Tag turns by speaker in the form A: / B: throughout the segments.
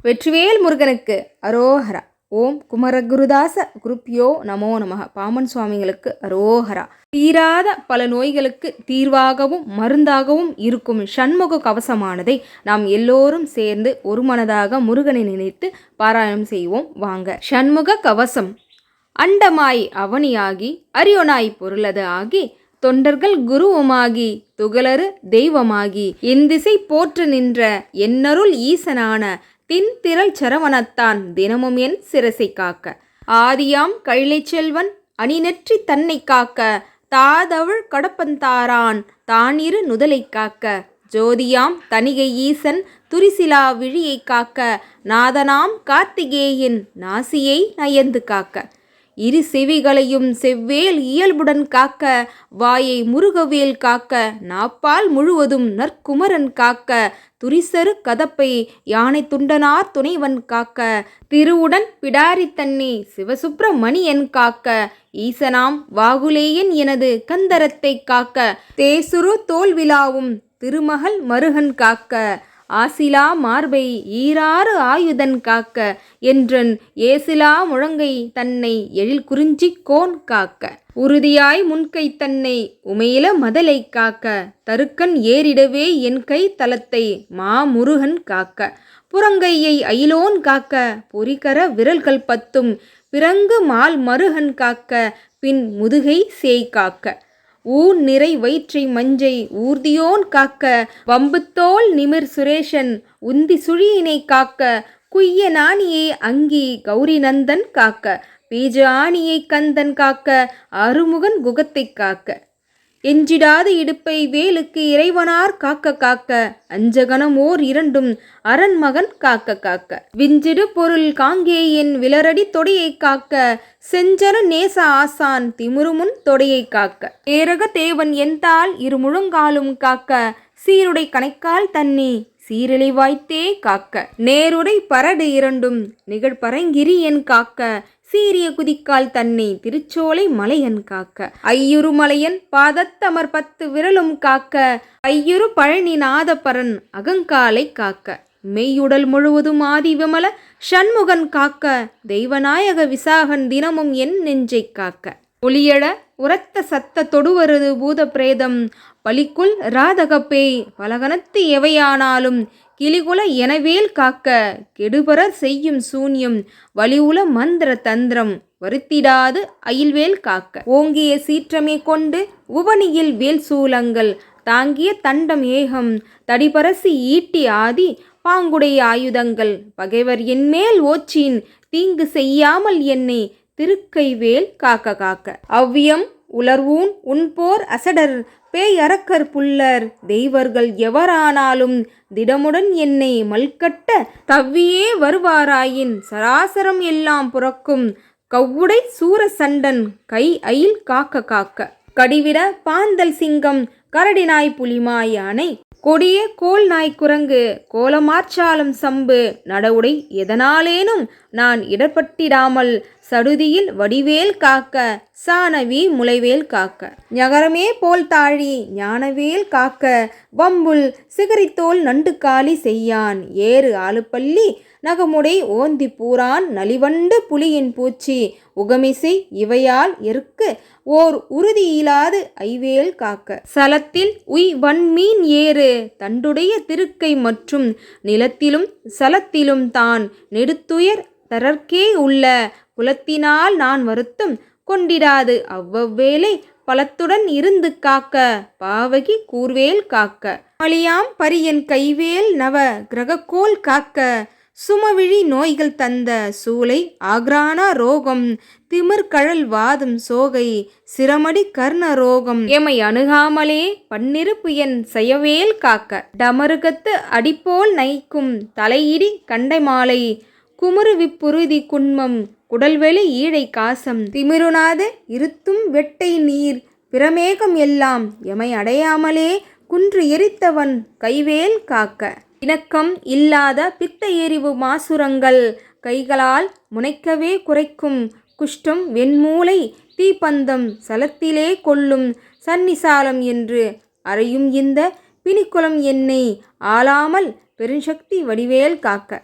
A: வெற்றிவேல் முருகனுக்கு அரோஹரா. ஓம் குமரகுருதாச குருப்பியோ நமோ நமக. பாமன் சுவாமிகளுக்கு அரோஹரா. தீராத பல நோய்களுக்கு தீர்வாகவும் மருந்தாகவும் இருக்கும் சண்முக கவசமானதை நாம் எல்லோரும் சேர்ந்து ஒரு மனதாக முருகனை நினைத்து பாராயணம் செய்வோம் வாங்க. சண்முக கவசம். அண்டமாய் அவனியாகி அரியோனாய் பொருளது ஆகி தொண்டர்கள் குருவுமாகி துகளறு தெய்வமாகி எந்திசை போற்று நின்ற என்னருள் ஈசனான தின்திரள் சரவணத்தான் தினமும் என் சிரசை காக்க ஆதியாம் கழிலை செல்வன் அணிநெற்றி தன்னை காக்க தாதவள் கடப்பந்தாரான் தானிரு நுதலை காக்க ஜோதியாம் தணிகை ஈசன் துரிசிலா விழியை காக்க நாதனாம் கார்த்திகேயன் நாசியை நயந்து காக்க இரு செவிகளையும் செவ்வேல் இயல்புடன் காக்க வாயை முருகவேல் காக்க நாப்பால் முழுவதும் நற்குமரன் காக்க துரிசரு கதப்பை யானை துண்டனார் துணைவன் காக்க திருவுடன் பிடாரி தன்னி சிவசுப்பிரமணியன் காக்க ஈசனாம் வாகுலேயன் எனது கந்தரத்தை காக்க தேசுரு தோல்விழாவும் திருமகள் மருகன் காக்க ஆசிலா மார்பை ஈராறு ஆயுதன் காக்க என்றன் ஏசிலா முழங்கை தன்னை எழில் குறிஞ்சி கோன் காக்க உறுதியாய் முன்கை தன்னை உமையில மதலை காக்க தருக்கன் ஏறிடவே என் கை தலத்தை மாமுருகன் காக்க புறங்கையை அயிலோன் காக்க பொறிகர விரல்கள் பத்தும் பிறங்கு மால் மருகன் காக்க பின் முதுகை சேய் காக்க ஊன் நிறை வயிற்றை மஞ்சை ஊர்தியோன் காக்க வம்புத்தோல் நிமிர் சுரேஷன் உந்தி சுழியினை காக்க குய்ய நாணியை அங்கி கௌரி நந்தன் காக்க பீஜ ஆணியை கந்தன் காக்க அருமுகன் குகத்தை காக்க எஞ்சிடாத இடுப்பை வேலுக்கு இறைவனார் காக்க காக்க அஞ்சகணம் ஓர் இரண்டும் அரண்மகன் காக்க காக்க விஞ்சிடு பொருள் காங்கேயன் விலரடி தொடையை காக்க செஞ்சர நேச ஆசான் திமுருமுன் தொடையை காக்க ஏரக தேவன் எந்தால் இரு முழங்காலும் காக்க சீருடை கணைக்கால் தன்னி சீரழிவாய்த்தே காக்க நேருடை பரடு இரண்டும் நிகழ்பரங்கிரி என் காக்க சீரிய குதிக்கால் தன்னை திருச்சோலை மலையன் காக்க ஐயுரு மலையன் பாதத்தமர் 10 விரலும் காக்க ஐயுரு பழனி நாதபரன் அகங்காலை காக்க மெய்யுடல் முழுவதும் ஆதி விமல சண்முகன் காக்க தெய்வநாயக விசாகன் தினமும் என் நெஞ்சை காக்க ஒளியட உரத்த சத்த தொடுவருது பூத பிரேதம் பலிக்குள் ராதகப்பேய் பலகனத்து எவையானாலும் கிளிகுல எனவேல் காக்க கெடுபரர் செய்யும் சூன்யம் வலிவுல மந்திர தந்திரம் வருத்திடாது அயில்வேல் காக்க ஓங்கிய சீற்றமே கொண்டு உவனியில் வேல் சூலங்கள் தாங்கிய தண்டம் ஏகம் தடிபரசி ஈட்டி ஆதி பாங்குடைய ஆயுதங்கள் பகைவர் என்மேல் ஓச்சின் தீங்கு செய்யாமல் என்னை திருக்கைவேல் காக்க காக்க அவ்வியம் உலர்வூன் உன்போர் அசடர் பேய் அரக்கர் புல்லர் தெய்வர்கள் எவரானாலும் திடமுடன் என்னை மல்கட்ட தவ்வியே வருவாராயின் சராசரம் எல்லாம் புறக்கும் கவ்வுடை சூர சண்டன் கை அயில் காக்க காக்க கடிவிட பாந்தல் சிங்கம் கரடினாய் புலிமாய் யானை கொடிய கோல் நாய் குரங்கு கோலமார்ச்சாலம் சம்பு நடவுடை எதனாலேனும் நான் இடர்பட்டிடாமல் சடுதியில் வடிவேல் காக்க சானவி முளைவேல் காக்க ஞகரமே போல் தாழி ஞானவேல் காக்க வம்புல் சிகரித்தோல் நண்டு காலி செய்யான் ஏறு ஆளுப்பள்ளி நகமுடை ஓந்தி பூரான் நலிவண்டு புலியின் பூச்சி உகமிசை இவையால் எருக்கு ஓர் உறுதியிலாது ஐவேல் காக்க சலத்தில் உய் வன்மீன் ஏறு தண்டுடைய திருக்கை மற்றும் நிலத்திலும் சலத்திலும் தான் நெடுத்துயர் தரற்கே உள்ள குலத்தினால் நான் வருத்தம் கொண்டிடாது அவ்வவேளை பலத்துடன் இருந்து காக்க பாவகி கூர்வேல் காக்க மலியாம் பரியன் கைவேல் நவ கிரகக்கோள் காக்க சுமவிழி நோய்கள் தந்த சூளை ஆக்ரானா ரோகம் திமிர்கழல் வாதம் சோகை சிரமடி கர்ண ரோகம் எமை அணுகாமலே பன்னிருப்பு என் செயவேல் காக்க டமருகத்து அடிப்போல் நைக்கும் தலையிடி கண்டை மாலை குமுறு விப்புறுதி குன்மம் குடல்வெளி ஈழை காசம் திமிருநாது இருத்தும் வெட்டை நீர் பிரமேகம் எல்லாம் எமை அடையாமலே குன்று எரித்தவன் கைவேல் காக்க இணக்கம் இல்லாத பித்த எரிவு மாசுரங்கள் கைகளால் முனைக்கவே குறைக்கும் குஷ்டம் வெண்மூளை தீப்பந்தம் சலத்திலே கொள்ளும் சன்னிசாலம் என்று அறையும் இந்த பிணிக்குலம் என்னை ஆளாமல் பெருஞ்சக்தி வடிவேல் காக்க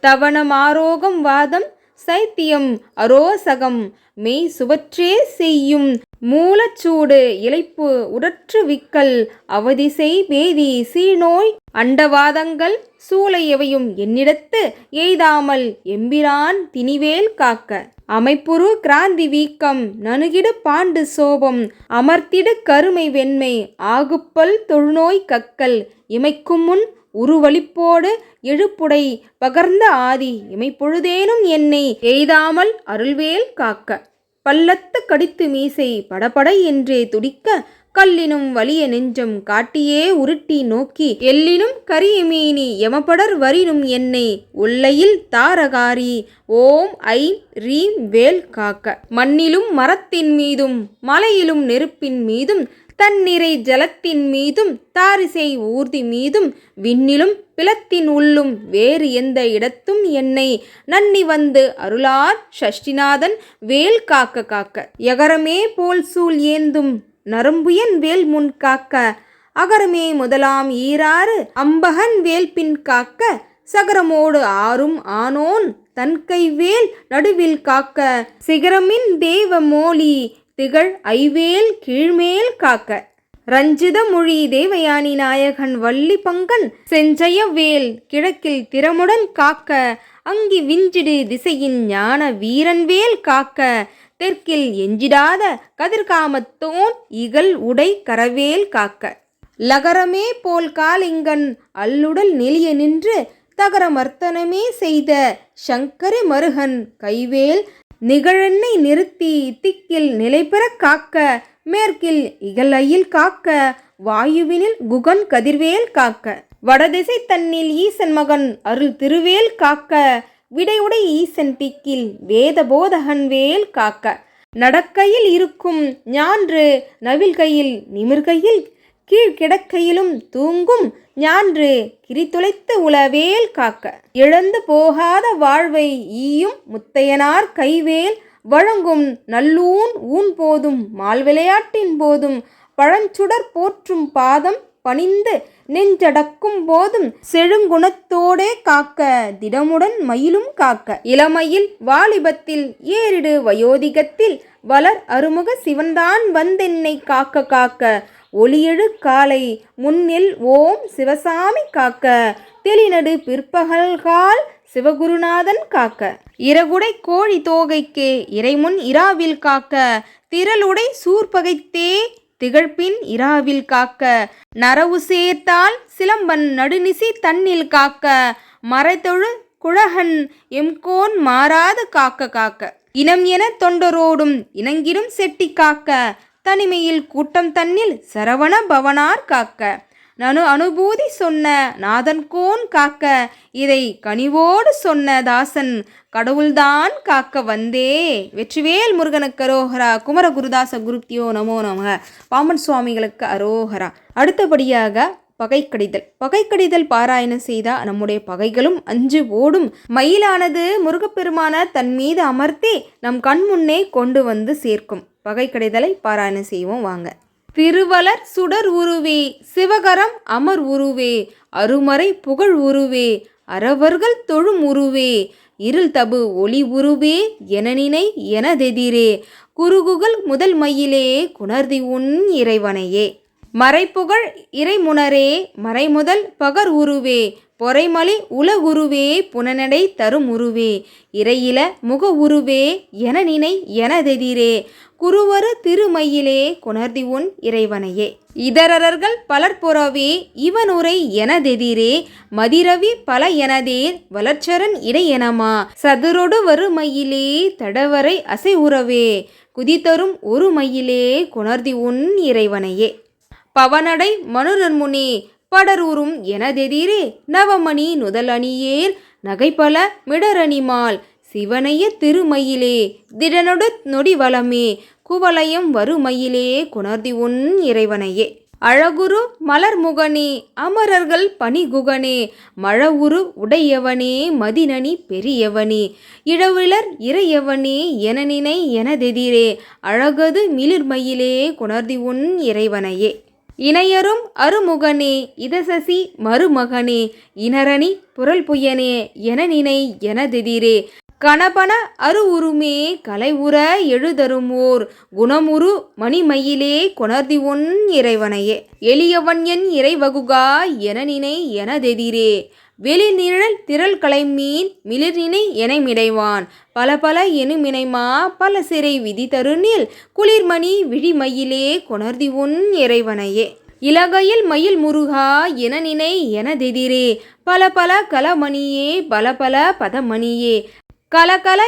A: தவணமாரோகம் வாதம் சைத்தியம் அரோசகம் மெய் சுவற்றே செய்யும் மூலச்சூடு இளைப்பு உடற்று விக்கல் அவதிசை பேதி சீநோய் அண்டவாதங்கள் சூளையவையும் என்னிடத்து எய்தாமல் எம்பிரான் திணிவேல் காக்க. அமைப்புறு கிராந்தி வீக்கம் நணுகிடு பாண்டு சோபம் அமர்த்திடு கருமை வெண்மை ஆகுப்பல் தொழுநோய் கக்கல் இமைக்குமுன் உருவழிப்போடு எழுப்புடை பகர்ந்த ஆதி இமைப்பொழுதேனும் என்னை எய்தாமல் அருள்வேல் காக்க. பள்ளத்து கடித்து மீசை படபடை என்றே துடிக்க கல்லினும் வலிய நெஞ்சம் காட்டியே உருட்டி நோக்கி எல்லினும் கரியமீனி யமபடர் வரினும் என்னை உள்ளையில் தாரகாரி ஓம் ஐம் ரீம் வேல் காக்க. மண்ணிலும் மரத்தின் மீதும் மலையிலும் நெருப்பின் மீதும் தன்னிறை ஜலத்தின் மீதும் தாரிசை ஊர்தி மீதும் விண்ணிலும் பிளத்தின் உள்ளும் வேறு எந்த இடத்தும் என்னை நன்னி வந்து அருளார் சஷ்டிநாதன் வேல் காக்க காக்க. எகரமே போல் சூழ் ஏந்தும் நரம்புயன் வேல் முன் காக்க அகரமே முதலாம் ஈராறு அம்பகன் வேல் பின் காக்க சகரமோடு ஆறும் ஆனோன் தன் கைவேல் நடுவில் காக்க சிகரமின் தேவ மோலி திகழ் ஐவேல் கீழ்மேல் காக்க. ரஞ்சித மொழி தேவயானி நாயகன் வள்ளி பங்கன் செஞ்சய வேல் கிழக்கில் திறமுடன் காக்க அங்கி விஞ்சிடு திசையின் ஞான வீரன்வேல் காக்க தெற்கில் எஞ்சிடாத கதிர்காமத்தோன் இகல் உடை கரவேல் காக்க. லகரமே போல் காலிங்கன் அல்லுடல் நெளிய நின்று தகர மர்த்தனமே செய்த சங்கரி மருகன் கைவேல் நிகழெண்ணை நிறுத்தி திக்கில் நிலைபெற காக்க மேற்கில் இகலையில் காக்க வாயுவினில் குகன் கதிர்வேல் காக்க. வடதிசை தன்னில் ஈசன் மகன் அருள் திருவேல் காக்க விடையுடை ஈசன் திக்கில் வேத போதகன் வேல் காக்க. நடக்கையில் இருக்கும் ஞான்று நவில்கையில் நிமிர்கையில் கீழ்கிடக்கையிலும் தூங்கும் ஞான்று கிரித்துளைத்து உளவேல் காக்க. இழந்து போகாத வாழ்வை ஈயும் முத்தையனார் கைவேல் வழங்கும் நல்லூன் ஊன் போதும் மால் விளையாட்டின் போதும் பழஞ்சுடர் போற்றும் பாதம் பணிந்து நெஞ்சடக்கும் போதும் செழுங்குணத்தோடே காக்க திடமுடன் மயிலும் காக்க. இளமையில் வாலிபத்தில் ஏறிடு வயோதிகத்தில் வளர் அருமுக சிவன்தான் வந்தென்னை காக்க காக்க ஒளியெழு காலை முன்னில் ஓம் சிவசாமி காக்க தெளிநடு பிற்பகல்கால் சிவகுருநாதன் காக்க. இறகுடை கோழி தோகைக்கே இறைமுன் இராவில் காக்க திரளுடை சூர்பகைத்தே திகழ்பின் இராவில் காக்க நரவு சேர்த்தால் சிலம்பன் நடுநிசி தன்னில் காக்க மறைத்தொழு குழகன் எம்கோன் மாறாது காக்க காக்க. இனம் என தொண்டரோடும் இணங்கிடும் செட்டி காக்க தனிமையில் கூட்டம் தன்னில் சரவண பவனார் காக்க நனு அனுபூதி சொன்ன நாதன்கோன் காக்க இதை கனிவோடு சொன்ன தாசன் கடவுள்தான் காக்க வந்தே. வெற்றிவேல் முருகனுக்கு அரோகரா. குமரகுருதாச குருப்தியோ நமோ நமக. பாம்பன் சுவாமிகளுக்கு அரோகரா. அடுத்தபடியாக பகைக்கடிதல் பாராயணம் செய்தால் நம்முடைய பகைகளும் அஞ்சு ஓடும். மயிலானது முருகப்பெருமான தன் மீது அமர்த்தி நம் கண் முன்னே கொண்டு வந்து சேர்க்கும். பகைக்கடிதலை பாராயணம் செய்வோம் வாங்க. திருவளர் சுடர் உருவே சிவகரம் அமர் உருவே அருமறை புகழ் உருவே அறவர்கள் தொழும் உருவே இருள் தபு ஒளி உருவே எனநினை எனதெதிரே குருகுகள் முதல் மயிலே குணர்தி உன் இறைவனையே. மறைப்புகழ் இறைமுனரே மறைமுதல் பகர் உருவே பொறைமலி உலகுருவே புனநடை தரும் உருவே இறையில முக உருவே என நினை எனதெதிரே குருவரு திருமயிலே குணர்தி உன் இறைவனையே. இதரர்கள் பலர்புறவே இவனுரை எனதெதிரே மதிரவி பல எனதேர் வளர்ச்சரன் இடை எனமா சதுரொடு வருமயிலே தடவரை அசை உறவே குதித்தரும் ஒரு மயிலே குணர்தி உன் இறைவனையே. பவனடை மனுரன்முனே படரூரும் எனதெதிரே நவமணி நுதலணியேர் நகைப்பல மிடரணிமால் சிவனைய திருமயிலே திடனொடு நொடி வளமே குவலயம் வருமயிலே குணர்தி உன் இறைவனையே. அழகுரு மலர்முகனே அமரர்கள் பணிகுகனே மழவுரு உடையவனே மதினணி பெரியவனே இழவிலர் இறையவனே எனநினை எனதெதிரே அழகது மிளிர்மயிலே குணர்தி உன் இறைவனையே. இணையரும் அருமுகனே இதசசி மருமகனே இனரணி புரள் புயனே என நினை எனதெதிரே கணபன அருவுருமே கலைவுற எழுதருமோர் குணமுறு மணிமயிலே கொணர்திவொன் இறைவனையே எளியவன் என் இறைவகுகா என நினை எனதெதிரே வெளிநிழல் திரள் கலைமீன் மிளிர்நினை எனைமிடைவான் பல பல எனுமினைமா பல சிறை விதி தருநில் குளிர்மணி விழிமயிலே கொணர்திவொன் இறைவனையே இலகையில் மயில் முருகா என நினை எனதெதிரே பல பல கலமணியே பல பல பதமணியே கலகல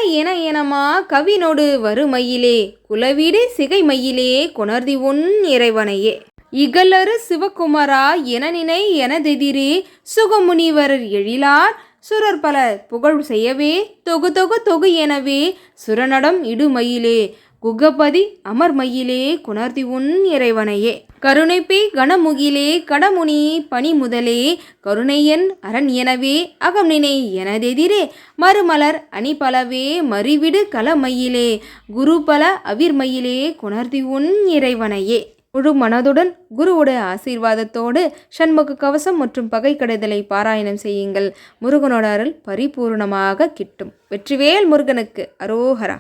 A: எனமா கவினொடு வருமயிலே குலவீடு சிகைமயிலே கொணர்திவொன் இறைவனையே இகலரு சிவகுமரா என நினை எனதெதிரே சுகமுனிவர் எழிலார் சுரர் பல புகழ் செய்யவே தொகு தொகு தொகு எனவே சுரநடம் இடுமயிலே குகபதி அமர்மயிலே கொணர்திவொன் இறைவனையே கருணைப்பே கணமுகிலே கடமுனி பனி முதலே கருணையன் அரண் எனவே அகம் நினை எனதெதிரே மறுமலர் அணி பலவே மறிவிடு கலமயிலே குருபல அவிர்மயிலே கொணர்திவொன் இறைவனையே முழு மனதுடன் குருவுடைய ஆசீர்வாதத்தோடு சண்முக கவசம் மற்றும் பகை கடைதலை பாராயணம் செய்யுங்கள். முருகனோட அருள் பரிபூர்ணமாக கிட்டும். வெற்றிவேல் முருகனுக்கு அரோகரா.